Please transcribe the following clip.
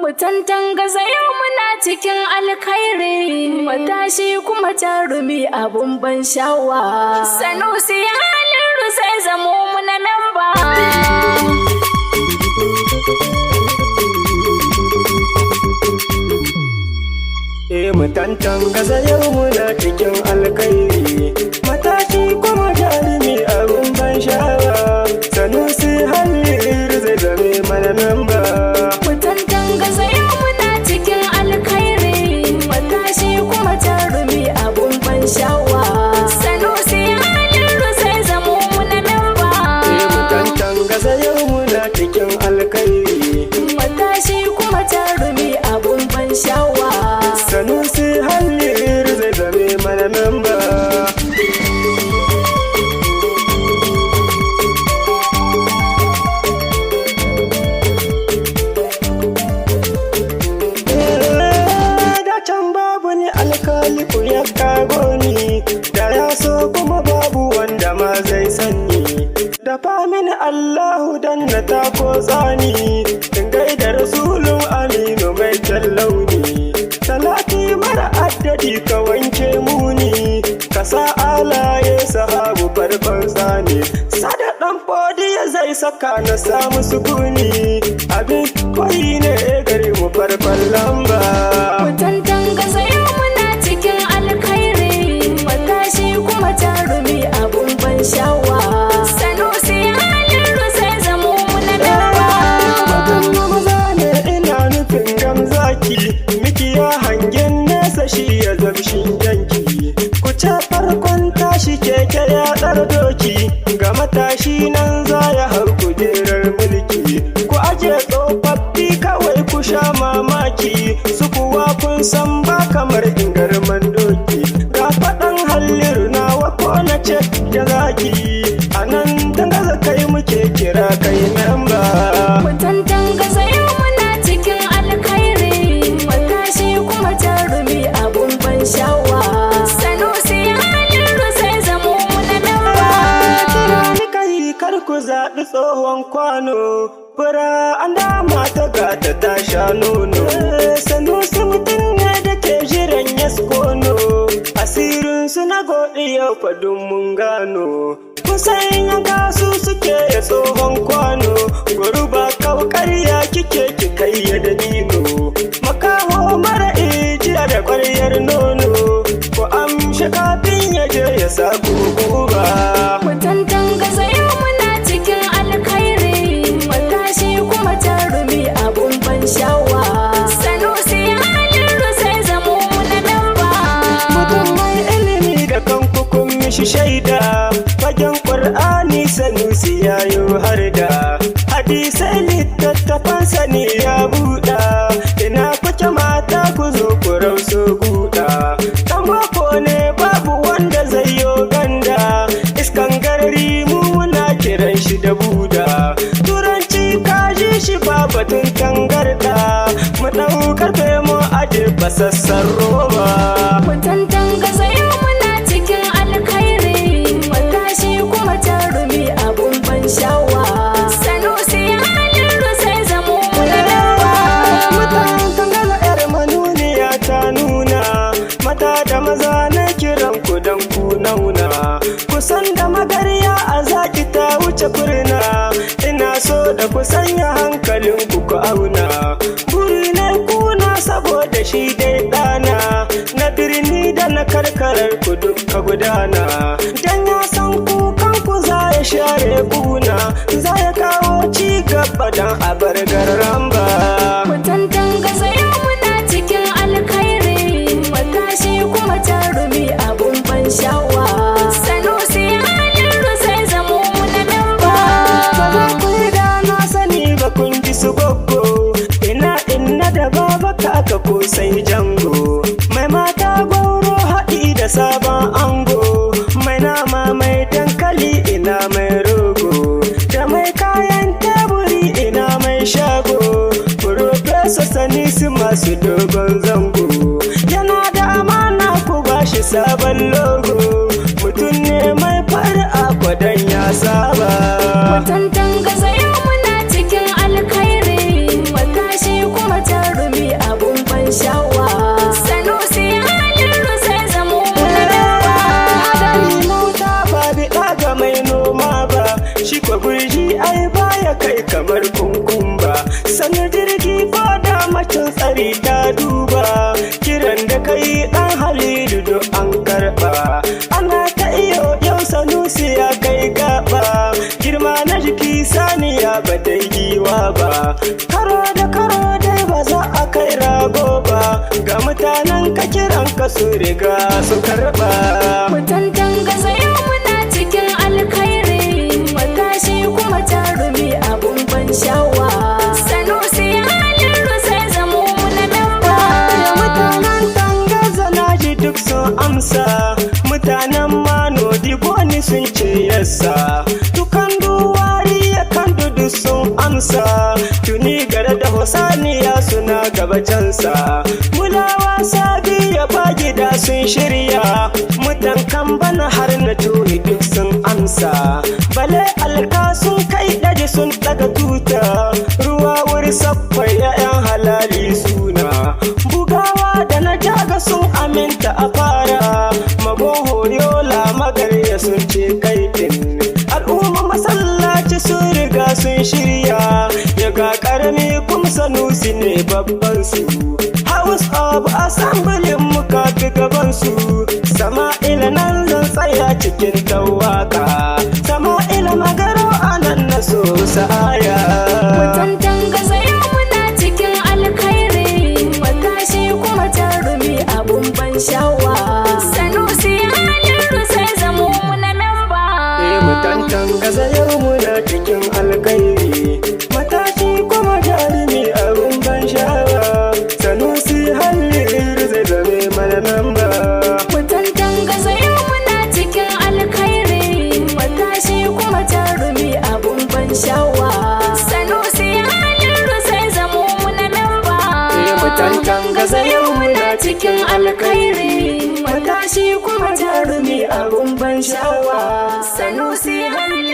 Mutantan gaza yau muna cikin alkhairi, matashi kuma jarumi abun ban sha'awa. Sanusi ya Hallru zai zamo muna memba. Mutantan gaza yau muna cikin alkhairi, matashi kuma jarumi abun ban sha'awa. Sanusi Hallru zai zame mana memba. Mutantan gaza yau muna cikin alkhairi, matashi kuma jarumi abun ban sha'awa. Sanusi Hallru zai zamo muna memba. Mutantan gaza yau muna cikin alkhairi, matashi kuma jarumi abun ban sha'awa. Sanusi Hallru zai zame mana memba. Alkaliku ya kago ni, da ya so kuma babu wanda ma zai sanni. Da famin Allahu dan na tako tsani, in gaida Rasulun Aminu mai launi. Salati mara addadi ka wanke muni, ka sa alaye sahabu farkon tsani. Sadaɗan fodiya zai saka na samu sukuni, abin koyi ne gare mu farkon lamba. Mutantan gaza yau muna cikin alkhairi, matashi kuma jarumi abun ban sha'awa. Sanusi Hallru zai zamo muna memba. Mutum maza ne ina nufin gamzaki, mikiya hangen nesa shi ya zamshin yanki. Ku ce farkon tashi keke ya ɗar doki, ga matashi nan za ya hau kujerar mulki. Ku aje tsofaffi kawai ku sha mamaki, su kuwa kun san ba kamar ingarman doki. Ga faɗan Hallru nawa ko na ce ya zaki, a nan dangaza kai muke kira kai memba. Mutantan gaza yau muna cikin alkhairi, matashi kuma jarumi abun ban sha'awa. Sanusi Hallru zai zamo muna memba. Kira ni kai kar ku zaɓi tsohon kwano, fura an dama ta gata ta sha nono. Sanusi mutum ne da ke jiran yaskono, asirin su na godi yau fadin mun gano. Kusan yanka su suke ya tsohon kwano, goruba kaukarya kike ki kai ya da dino. Makaho mara ijiya da ƙwaryar nono, ko amshi kafin ya je ya sa guguba. Mutantan gaza yau muna cikin alkhairi, matashi kuma jarumi abun ban sha'awa. Sanusi Hallru zai zamo muna memba. Mutum mai ilimi da kanku kun mishi shaida, fagen Ƙur'ani Sanusi ya yi har da hadisai littattafan sani ya buɗa. Ina kuke mata ku zo ku rauso guda, ɗan mako ne babu wanda zai yo ganda. Iskan garari mu muna kiran shi da buda, turanci kaji shi ba batun tangarda. Mu ɗau karfe mu aje basassan roba. Mutantan gaza yau muna cikin alkhairi, matashi kuma jarumi abun ban sha'awa. Sanusi Hallru zai zamo muna memba. Mutantan gaza yar manuniya ta nuna, mata da maza na kiran ku dan ku nauna. Kusan da magarya a zaki ta wuce kurna, ina so da ku sanya hankalin ku auna. Buri na kuna saboda shi dai ɗana, na birni da na karkarar ku duka gudana. Dan ya san kukan ku za ya share kuna, za ya kawo ci gaba dan a bar garramba. Mutantan gaza yau muna cikin alkhairi, matashi kuma jarumi abun ban sha'awa. Sanusi Hallru zai zamo muna memba. Ba za ku yi da na sani ba kun ji su goggo, ina inna da baba kaka ko sai jango. Mai mata goro haɗi da sabon ango, mai nama mai dankali ina mai rogo, da mai kayan teburi ina mai shago. Profesa Sanusi masu dogon zango, yana da amana ku bashi sabon logo. Mutum ne mai fara kwadan ya saba. Mutantan gaza yau muna cikin alkhairi, matashi kuma jarumi jirgi ko da macin tsari ta duba, kiran da kai dan Halilu duk an karba. Ana ta iyo yau Sanusi ya kai gaba, girma na jiki saniya ba ta yi giwa ba. Karo da karo dai ba za a kai rago ba, ga mutanen ka kiran ka su riga su karba. Mutantan gaza yau muna cikin alkhairi, matashi kuma jarumi abun ban sha'awa. Sanusi Hallru zai zamo muna memba. Mutanen Tangaza na ji duk sun amsa, mutanen Mano Digoni sun ce yassa, dukan duwari ya kan dudu sun amsa, tuni gare da Hosaniya suna gabacansa. Mulawa Sabi ya ba gida sun shirya, mutan Kambana har na tuni duk sun amsa. Bale alka sun kai daji sun daga tuta, ruwa wuri saffai ya'yan halali suna. Bugawa da na jaga sun aminta a fara, magon horiola magarya sun ce kai din. Al'umma masallaci sun riga sun shirya, ya ga karami kuma Sanusi ne babban su. House of Assembly muka fi gaban su, Sama'ila nan zan tsaya cikin tawaka, Sama'ila Magarau anan na so sa'aya. Mutantan gaza yau muna cikin alkhairi, matashi kuma jarumi abun ban sha'awa. Sanusi Hallru zai zamo muna memba. Mutantan gaza yau muna cikin alkhairi, matashi kuma jarumi abun ban sha'awa. Sanusi Hallru zai zame mana memba. Mutantan gaza yau muna cikin alkhairi, matashi kuma jarumi abun ban sha'awa. Sanusi Hallru zai zamo muna memba. Mutantan gaza yau muna cikin alkhairi, matashi kuma jarumi abun ban sha'awa. Sanusi Hallru